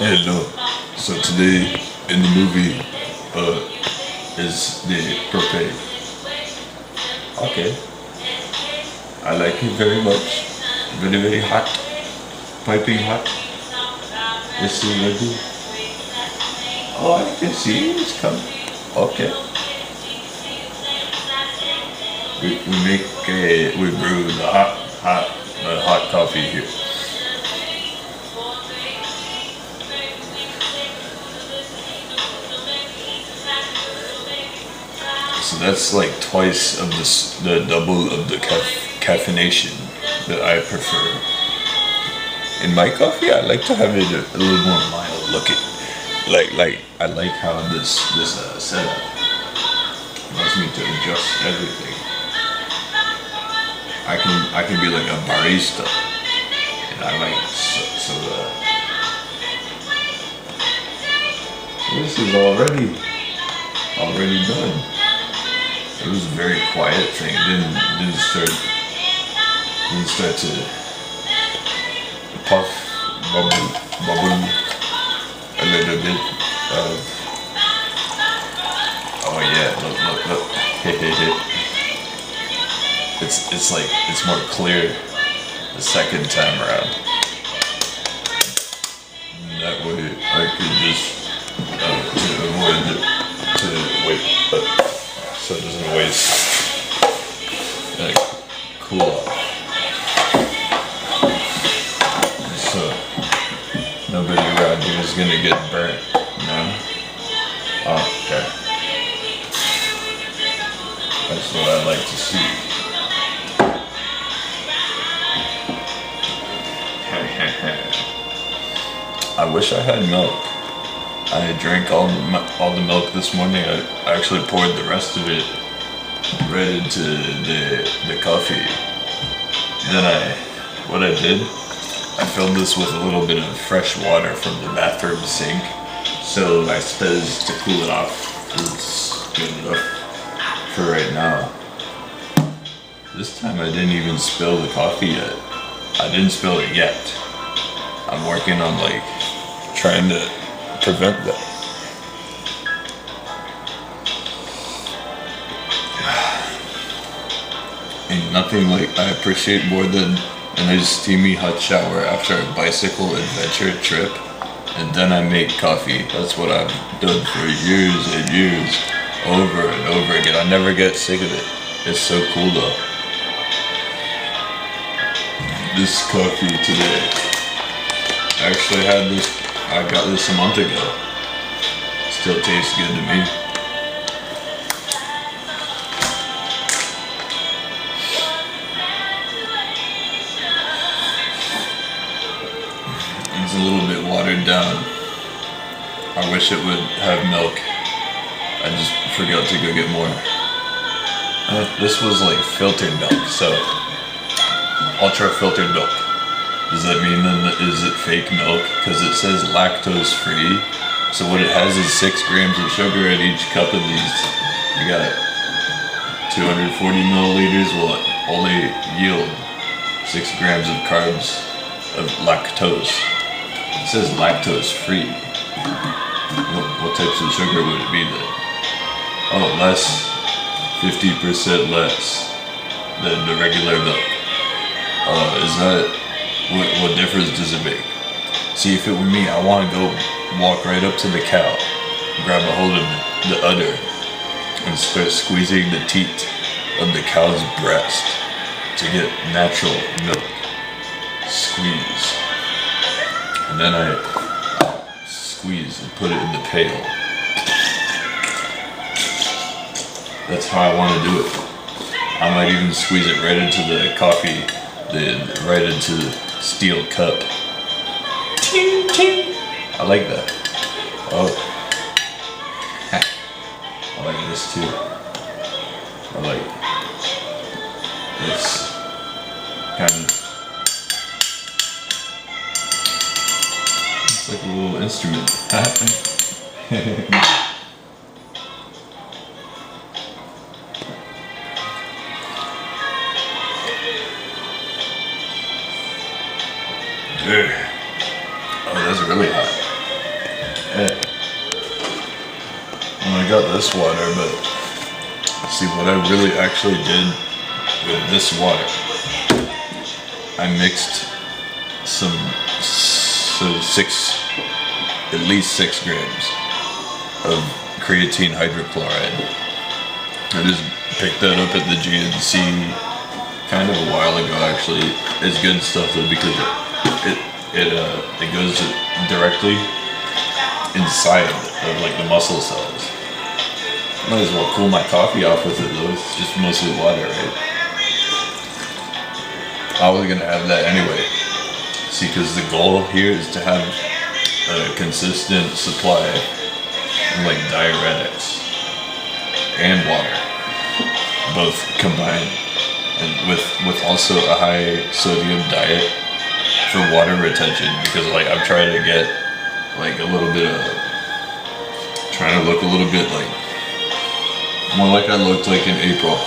And so today in the movie is the propane. Okay, I like it very much. Very very hot, piping hot. Yes, I do. Oh, I can see it's coming. Okay. We brew the hot coffee here. So that's like twice of the double of the caffeination that I prefer. In my coffee, I like to have it a little more mild looking. Like I like how this setup allows me to adjust everything. I can be like a barista, and I like so this is already done. It was a very quiet thing. Didn't start to puff, bubble a little bit. Oh yeah, look. It's like it's more clear the second time around. And that way I could just to avoid to wait. So it doesn't waste cool off. So nobody around here is gonna get burnt, no? Oh, okay. That's what I like to see. I wish I had milk. I drank all the milk this morning. I actually poured the rest of it right into the coffee. Then what I did, I filled this with a little bit of fresh water from the bathroom sink. So I suppose to cool it off, it's good enough for right now. This time I didn't even spill the coffee yet. I didn't spill it yet. I'm working on like trying to prevent that. Ain't nothing like I appreciate more than a nice steamy hot shower after a bicycle adventure trip, and then I make coffee. That's what I've done for years and years, over and over again. I never get sick of it. It's so cool though. This coffee today, I got this a month ago. Still tastes good to me. It's a little bit watered down. I wish it would have milk. I just forgot to go get more. This was like filtered milk, so ultra filtered milk. Does that mean then is it fake milk? Because it says lactose free. So what it has is 6 grams of sugar at each cup of these. You got 240 milliliters will only yield 6 grams of carbs of lactose. It says lactose free. What types of sugar would it be then? Oh, less, 50% less than the regular milk. Is that, what difference does it make? See, if it were me, I want to go walk right up to the cow, grab a hold of the udder, and start squeezing the teat of the cow's breast to get natural milk. Squeeze. And then I squeeze and put it in the pail. That's how I want to do it. I might even squeeze it right into the coffee, right into the steel cup. Ting, ting. I like that. Oh. I like this too. I like this kind of. It's like a little instrument. Oh, that's really hot. got this water, but see what I really actually did with this water. I mixed at least 6 grams of creatine hydrochloride. I just picked that up at the GNC kind of a while ago. Actually, it's good stuff though because it goes directly inside of like the muscle cells. Might as well cool my coffee off with it though. It's just mostly water, right? I was gonna have that anyway. See, because the goal here is to have a consistent supply of like diuretics and water, both combined, and with also a high sodium diet for water retention. Because like I'm trying to get like trying to look a little bit like more like I looked like in April.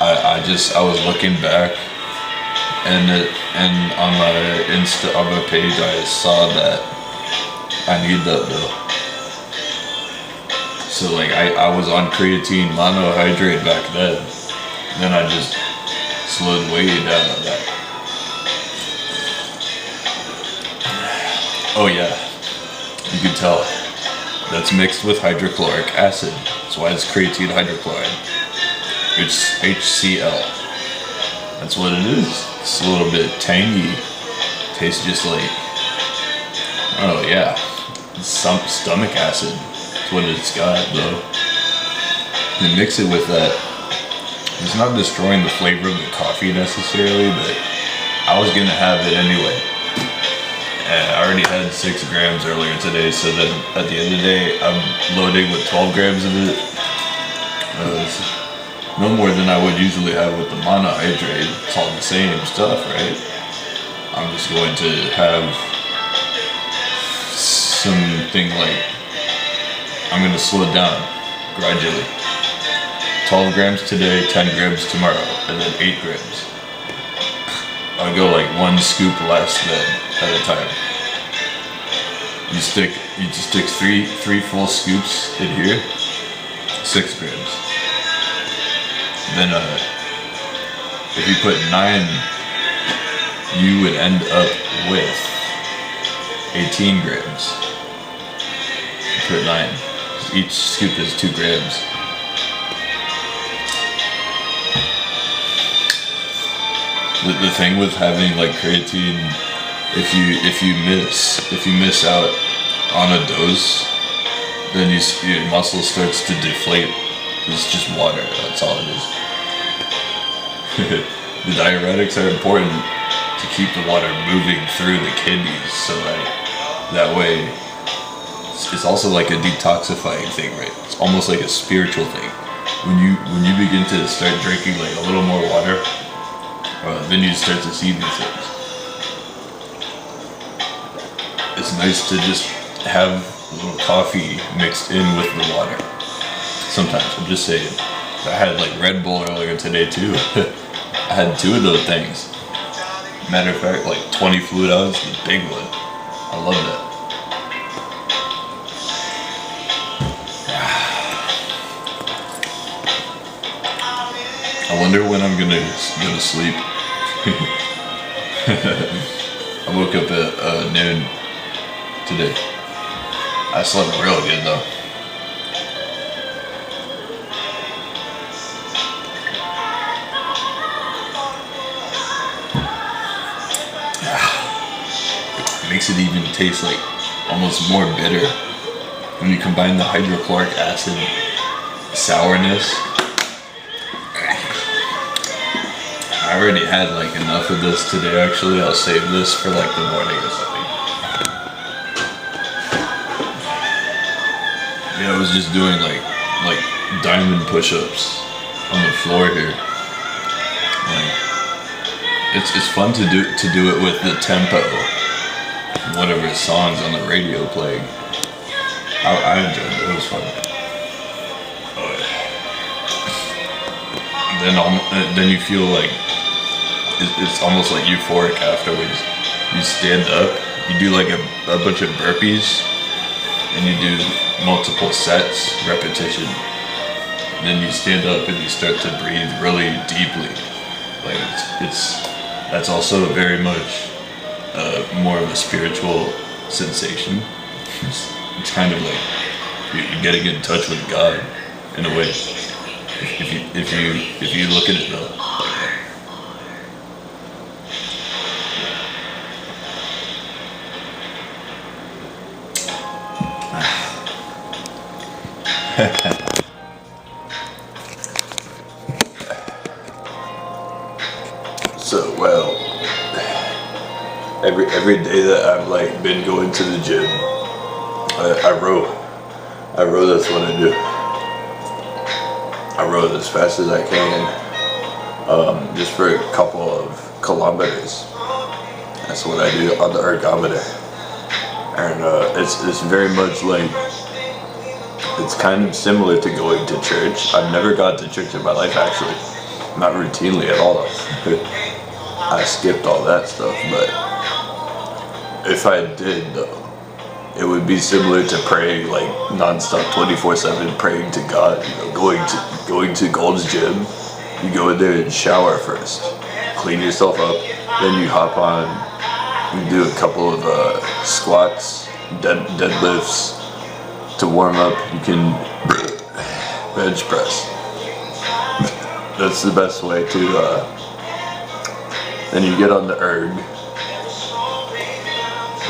I was looking back. And on my page, I saw that I need that though. So like I was on creatine monohydrate back then. Then I just slowed way down on that. Oh yeah, you can tell. That's mixed with hydrochloric acid. That's why it's creatine hydrochloride. It's HCl. That's what it is. It's a little bit tangy. Tastes just like, oh yeah, some stomach acid. That's what it's got though. And mix it with that. It's not destroying the flavor of the coffee necessarily, but I was gonna have it anyway. And I already had 6 grams earlier today, so then at the end of the day, I'm loading with 12 grams of it. It's no more than I would usually have with the monohydrate. It's all the same stuff, right? I'm just going to have something like, I'm going to slow it down gradually. 12 grams today, 10 grams tomorrow, and then 8 grams. I'll go like 1 scoop less then at a time. You just stick three full scoops in here, 6 grams. Then if you put 9, you would end up with 18 grams. You put 9. Each scoop is 2 grams. The thing with having like creatine, if you miss out on a dose, then your muscle starts to deflate. It's just water. That's all it is. The diuretics are important to keep the water moving through the kidneys, so that way it's also like a detoxifying thing, right? It's almost like a spiritual thing. When you begin to start drinking like a little more water, then you start to see these things. It's nice to just have a little coffee mixed in with the water. Sometimes, I'm just saying. I had like Red Bull earlier today too. I had 2 of those things. Matter of fact, like 20 fluid ounce, the big one. I love that. I wonder when I'm gonna go to sleep. I woke up at noon today. I slept real good though. Makes it even taste like almost more bitter when you combine the hydrochloric acid sourness. I already had like enough of this today actually. I'll save this for like the morning or something. Yeah, I was just doing like diamond push-ups on the floor here. Like it's fun to do it with the tempo. Whatever songs on the radio playing. I enjoyed it. It was fun. Then you feel like it's almost like euphoric afterwards. You stand up, you do like a bunch of burpees, and you do multiple sets, repetition. Then you stand up and you start to breathe really deeply. Like it's that's also very much more of a spiritual sensation. It's kind of like you're getting in touch with God in a way. If you look at it though like that. So well, every day that I've like been going to the gym, I row. That's what I do. I row as fast as I can, just for a couple of kilometers. That's what I do on the ergometer, and it's very much like, it's kind of similar to going to church. I've never gone to church in my life actually, not routinely at all. I skipped all that stuff, but if I did though, it would be similar to praying like non-stop 24/7, praying to God. You know, going to Gold's Gym, you go in there and shower first, clean yourself up, then you hop on, you do a couple of squats, deadlifts to warm up. You can bench press. That's the best way to. Then you get on the erg.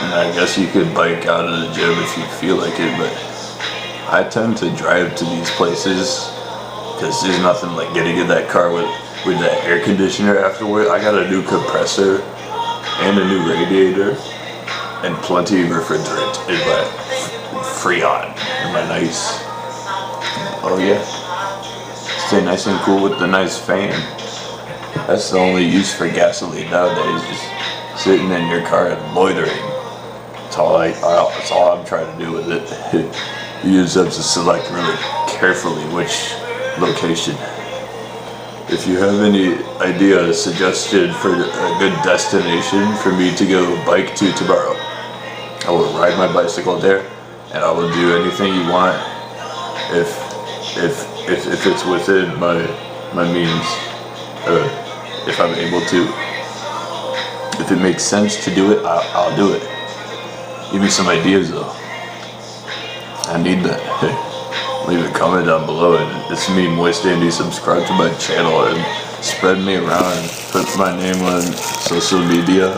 And I guess you could bike out of the gym if you feel like it, but I tend to drive to these places because there's nothing like getting in that car with that air conditioner afterward. I got a new compressor and a new radiator and plenty of refrigerant in my Freon, in my nice. Oh yeah, stay nice and cool with the nice fan. That's the only use for gasoline nowadays, just sitting in your car and loitering. That's all I'm trying to do with it. You just have to select really carefully which location. If you have any idea, suggestion for a good destination for me to go bike to tomorrow, I will ride my bicycle there, and I will do anything you want if it's within my means. If I'm able to. If it makes sense to do it, I'll do it. Give me some ideas though. I need that. Hey, leave a comment down below, and it's me, Moist Andy. Subscribe to my channel and spread me around. Put my name on social media.